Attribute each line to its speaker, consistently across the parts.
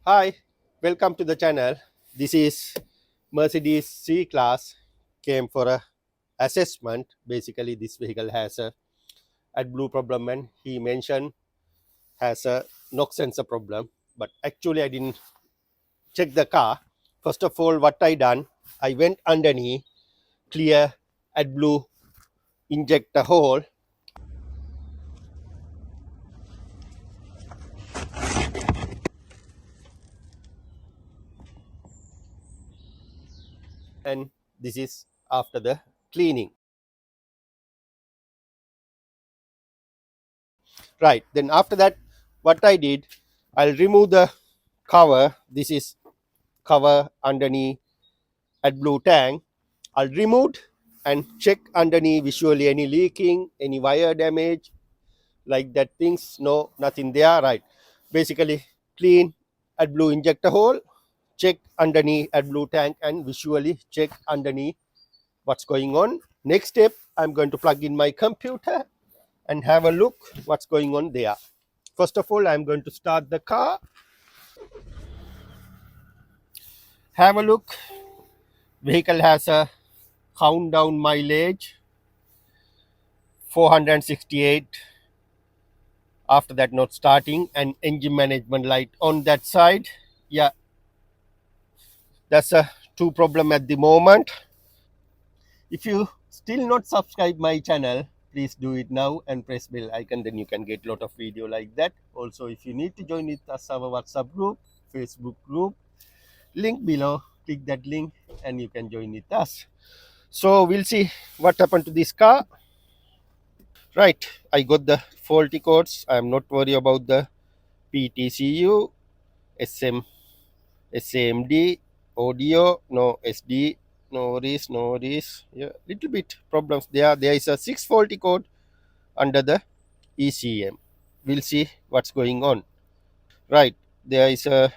Speaker 1: Hi, welcome to the channel. This is Mercedes C-Class came for a assessment. Basically, this vehicle has a AdBlue problem and he mentioned has a knock sensor problem. But actually, I didn't check the car. First of all, what I done, I went underneath, clear AdBlue injector hole, and this is after the cleaning. Right. Then after that, what I did, I'll remove the cover. This is cover underneath AdBlue tank. I'll remove and check underneath visually any leaking, any wire damage, like that things. No, nothing there. Right. Basically, clean AdBlue injector hole, check underneath AdBlue tank, and visually check underneath what's going on. Next step, I'm going to plug in my computer and have a look what's going on there. First of all, I'm going to start the car. Have a look. Vehicle has a countdown mileage 468. After that, not starting, and engine management light on that side. Yeah, that's a two problem at the moment. If you still not subscribe my channel, please do it now and press bell icon, then you can get lot of video like that. Also, if you need to join with us, our WhatsApp group, Facebook group, link below, click that link and you can join with us. So we'll see what happened to this car. Right, I got the faulty codes. I'm not worried about the PTCU, SM, SAMD, audio, no SD, no worries, no worries. Yeah, little bit problems there. There is a 6 faulty code under the ECM. We'll see what's going on. Right, there is a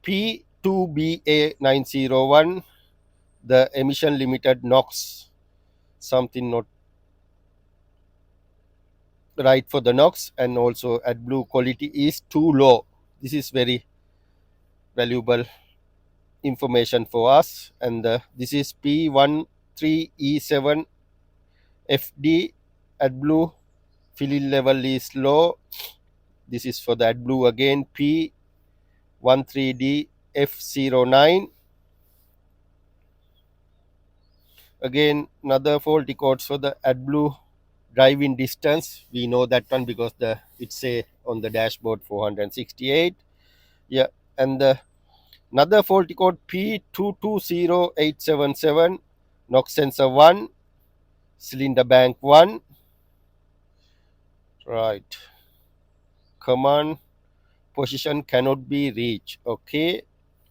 Speaker 1: P2BA901, the emission limited NOx, something not right for the NOx, and also AdBlue quality is too low. This is very valuable information for us. And this is P13E7 FD AdBlue filling level is low. This is for the AdBlue again. P13D F09 again, another faulty codes for the AdBlue driving distance. We know that one because the it say on the dashboard 468. Yeah, and the another faulty code P220877 NOx sensor 1, cylinder bank 1. Right, command position cannot be reached. Okay,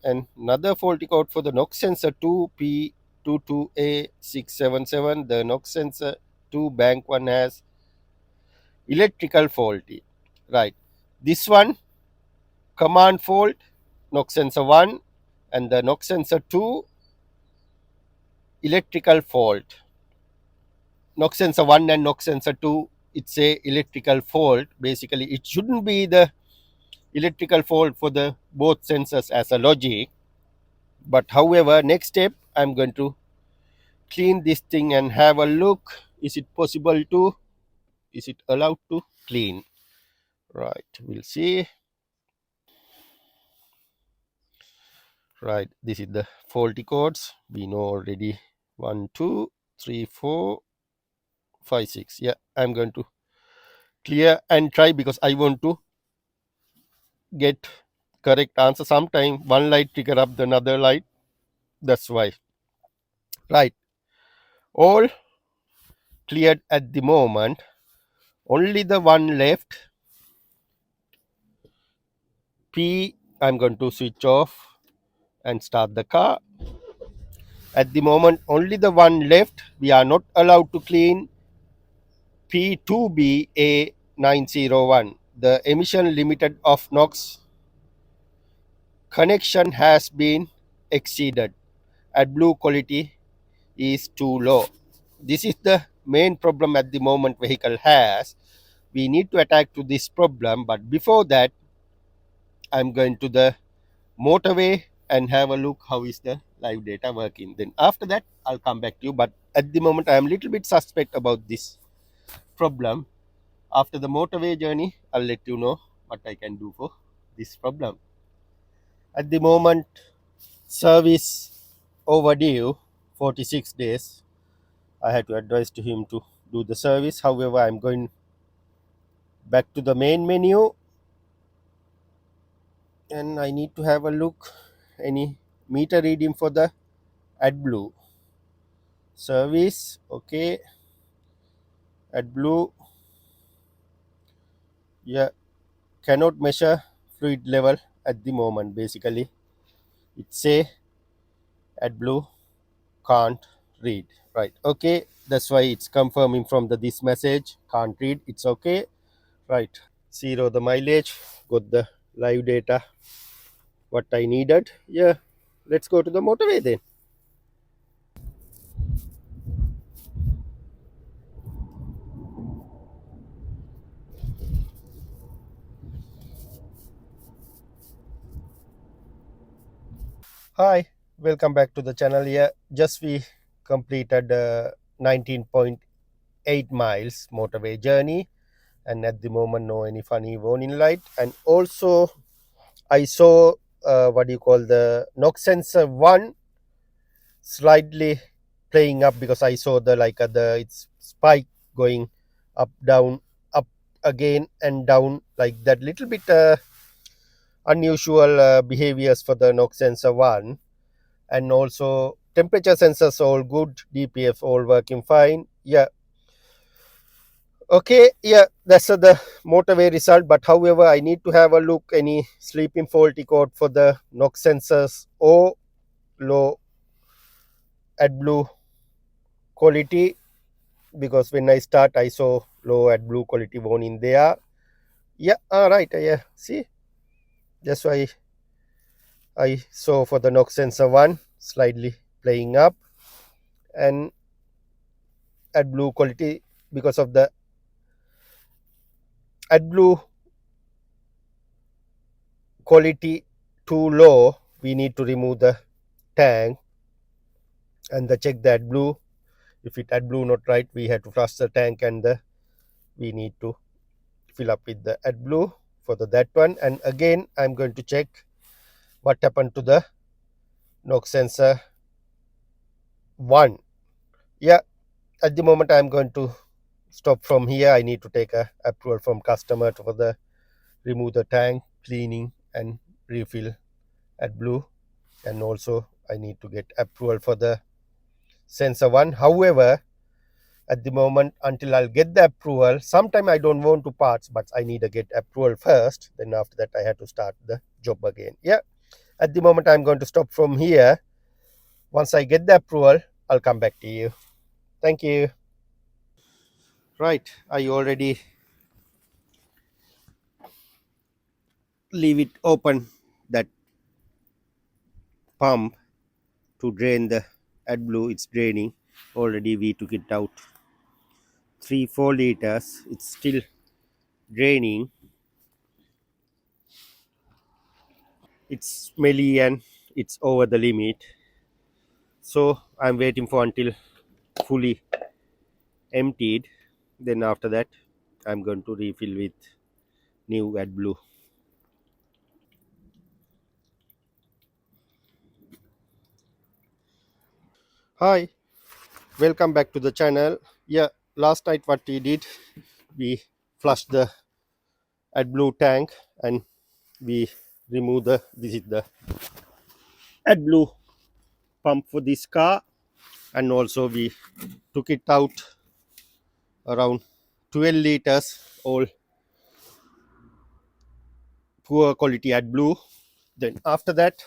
Speaker 1: and another faulty code for the NOx sensor 2, P22A677. The NOx sensor 2 bank 1 has electrical faulty. Right, this one command fault, NOx sensor 1, and the NOx sensor 2 electrical fault. NOx sensor 1 and NOx sensor 2, it's a electrical fault. Basically, it shouldn't be the electrical fault for the both sensors as a logic. But however, next step, I'm going to clean this thing and have a look. Is it possible to, is it allowed to clean? Right, we'll see. Right, this is the faulty codes. We know already 1, 2, 3, 4, 5, 6. Yeah, I'm going to clear and try because I want to get correct answer. Sometime one light trigger up the another light. That's why. Right, all cleared at the moment. Only the one left. P, I'm going to switch off and start the car. At the moment, only the one left. We are not allowed to clean P2BA901. The emission limited of NOx connection has been exceeded. AdBlue quality is too low. This is the main problem at the moment vehicle has. We need to attack to this problem, but before that, I'm going to the Motorway and have a look how is the live data working. Then after that I'll come back to you, but at the moment I am little bit suspect about this problem. After the motorway journey I'll let you know what I can do for this problem. At the moment, service overdue 46 days. I had to advise to him to do the service. However, I'm going back to the main menu and I need to have a look any meter reading for the AdBlue service. Okay, AdBlue, yeah, cannot measure fluid level at the moment. Basically, it say AdBlue can't read. Right. Okay, that's why it's confirming from the this message can't read. It's okay. Right. Zero the mileage. Got the live data. What I needed. Yeah. Let's go to the motorway then. Hi, welcome back to the channel. Yeah, just we completed 19.8 miles motorway journey, and at the moment, no any funny warning light. And also, I saw what do you call the knock sensor one slightly playing up because I saw the like the it's spike going up, down, up again, and down like that. Little bit unusual behaviors for the knock sensor one. And also temperature sensors all good, DPF all working fine. Yeah, okay, yeah, that's the motorway result. But however, I need to have a look any sleeping faulty code for the knock sensors or low AdBlue quality, because when I start I saw low AdBlue quality warning there. Yeah, all right, yeah, see, that's why I saw for the knock sensor one slightly playing up, and AdBlue quality because of the AdBlue quality too low, we need to remove the tank and the check the AdBlue. If it AdBlue not right, we have to flush the tank and we need to fill up with the AdBlue for that one. And again I'm going to check what happened to the knock sensor one. Yeah, at the moment I'm going to stop from here. I need to take a approval from customer for the remove the tank, cleaning and refill AdBlue, and also I need to get approval for the sensor one. However, at the moment, until I'll get the approval, sometime I don't want to parts, but I need to get approval first. Then after that I have to start the job again. Yeah, at the moment I'm going to stop from here. Once I get the approval, I'll come back to you. Thank you. Right, I already leave it open, that pump to drain the AdBlue. It's draining already. We took it out 3-4 liters. It's still draining. It's smelly and it's over the limit, so I'm waiting for until fully emptied. Then after that I'm going to refill with new AdBlue. Hi, welcome back to the channel. Yeah, last night what we did, we flushed the AdBlue tank and we remove the this is the AdBlue pump for this car, and also we took it out around 12 liters all poor quality AdBlue. Then after that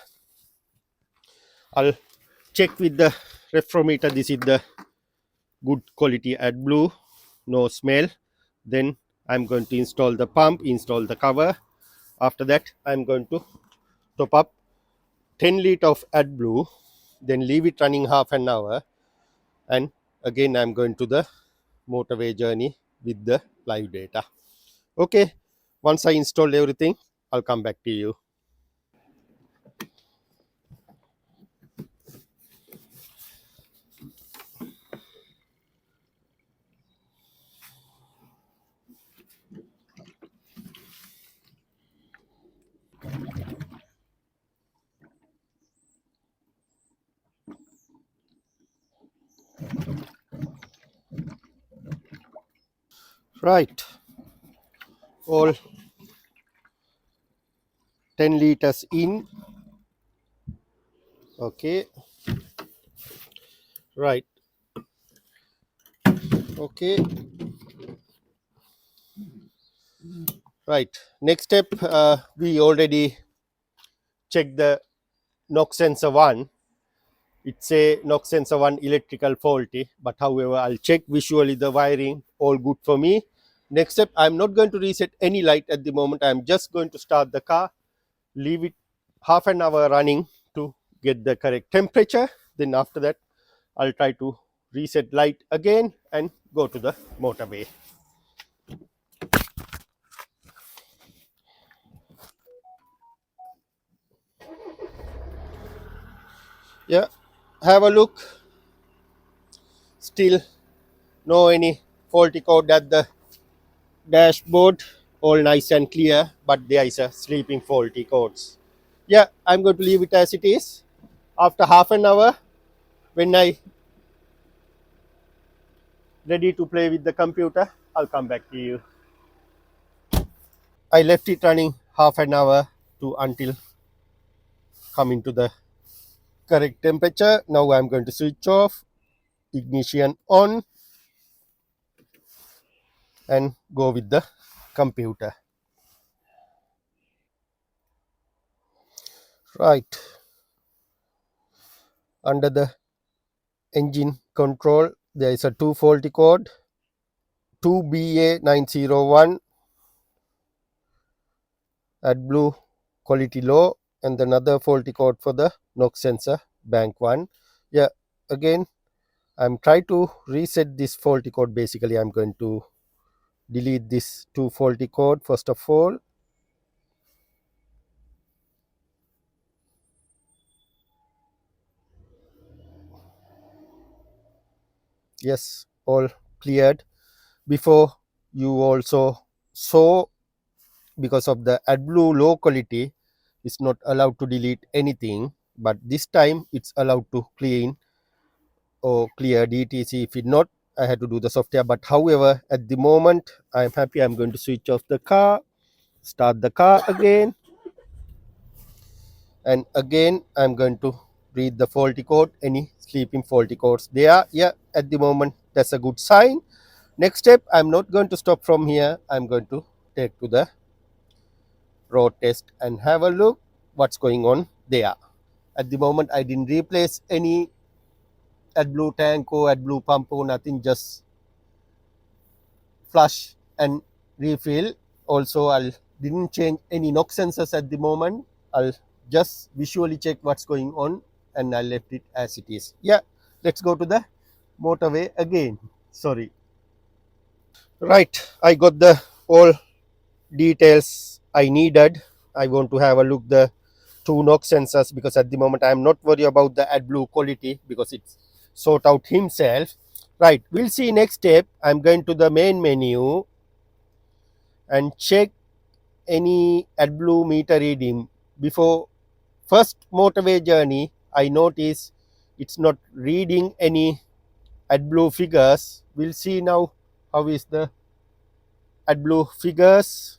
Speaker 1: I'll check with the retrometer. This is the good quality AdBlue, no smell. Then I'm going to install the pump, install the cover. After that I'm going to top up 10 liter of AdBlue, then leave it running half an hour, and again I'm going to the motorway journey with the live data. Okay, once I install everything I'll come back to you. Right, all 10 liters in. Okay, right. Okay, right. Next step, we already checked the knock sensor 1. It's a knock sensor 1 electrical faulty, but however, I'll check visually the wiring, all good for me. Next step, I'm not going to reset any light at the moment. I'm just going to start the car, leave it half an hour running to get the correct temperature. Then after that, I'll try to reset light again and go to the motorway. Yeah, have a look. Still no any faulty code at the dashboard, all nice and clear, but there is a sleeping faulty codes. Yeah, I'm going to leave it as it is. After half an hour, when I ready to play with the computer, I'll come back to you. I left it running half an hour to until coming to the correct temperature. Now I'm going to switch off, ignition on, and go with the computer. Right, under the engine control, there is a two faulty code, 2BA901 AdBlue quality low, and another faulty code for the knock sensor bank 1. Yeah, again, I'm trying to reset this faulty code. Basically, I'm going to delete this two faulty code first of all. Yes, all cleared. Before, you also saw, because of the AdBlue low quality, it's not allowed to delete anything, but this time it's allowed to clean or clear DTC. If it not, I had to do the software. But however, at the moment, I'm happy. I'm going to switch off the car, start the car again, and again I'm going to read the faulty code, any sleeping faulty codes there. Yeah, at the moment that's a good sign. Next step, I'm not going to stop from here. I'm going to take to the road test and have a look what's going on there. At the moment, I didn't replace any AdBlue tank or AdBlue pump or nothing, just flush and refill. Also, I didn't change any knock sensors at the moment. I'll just visually check what's going on, and I left it as it is. Yeah, let's go to the motorway again. Sorry. Right, I got the all details I needed. I want to have a look the two knock sensors, because at the moment I am not worried about the AdBlue quality because it's sort out himself. Right, we'll see next step. I'm going to the main menu and check any AdBlue meter reading. Before first motorway journey, I notice it's not reading any AdBlue figures. We'll see now how is the AdBlue figures.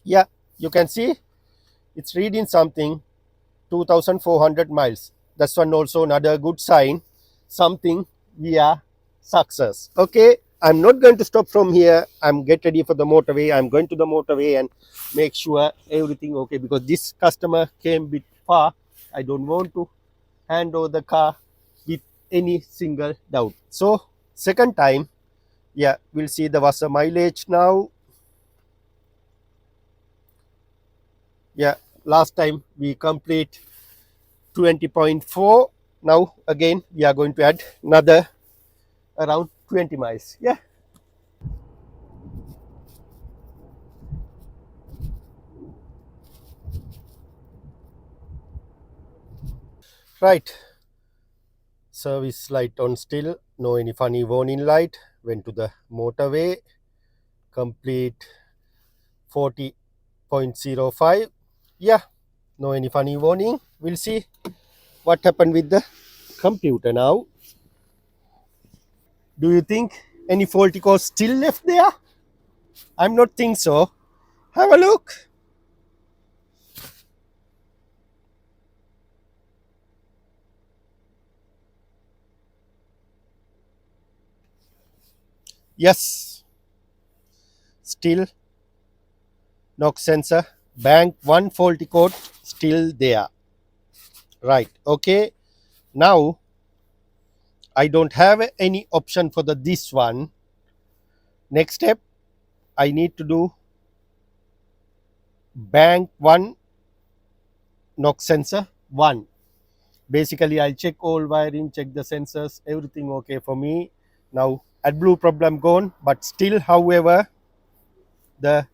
Speaker 1: Yeah, you can see it's reading something, 2400 miles. That's one also another good sign, something we are success. Okay, I'm not going to stop from here. I'm get ready for the motorway. I'm going to the motorway and make sure everything okay, because this customer came bit far. I don't want to hand over the car with any single doubt. So second time, yeah, we'll see the what's the mileage now. Yeah, last time we complete 20.4. Now again we are going to add another around 20 miles. Yeah, right. Service light on still, no any funny warning light. Went to the motorway, complete 40.05. Yeah, no any funny warning. We'll see what happened with the computer now. Do you think Any faulty code still left there? I'm not think so. Have a look. Yes, still knock sensor. Bank one faulty code still there. Right. Okay. Now I don't have any option for the this one. Next step, I need to do bank one knock sensor one. Basically, I'll check all wiring, check the sensors, everything okay for me. Now AdBlue problem gone, but still, however, the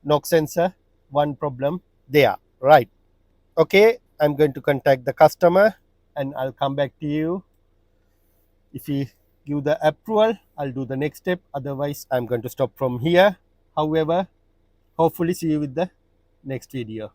Speaker 1: knock sensor one problem there. Right. Okay. I'm going to contact the customer and I'll come back to you. If he give the approval, I'll do the next step. Otherwise, I'm going to stop from here. However, hopefully see you with the next video.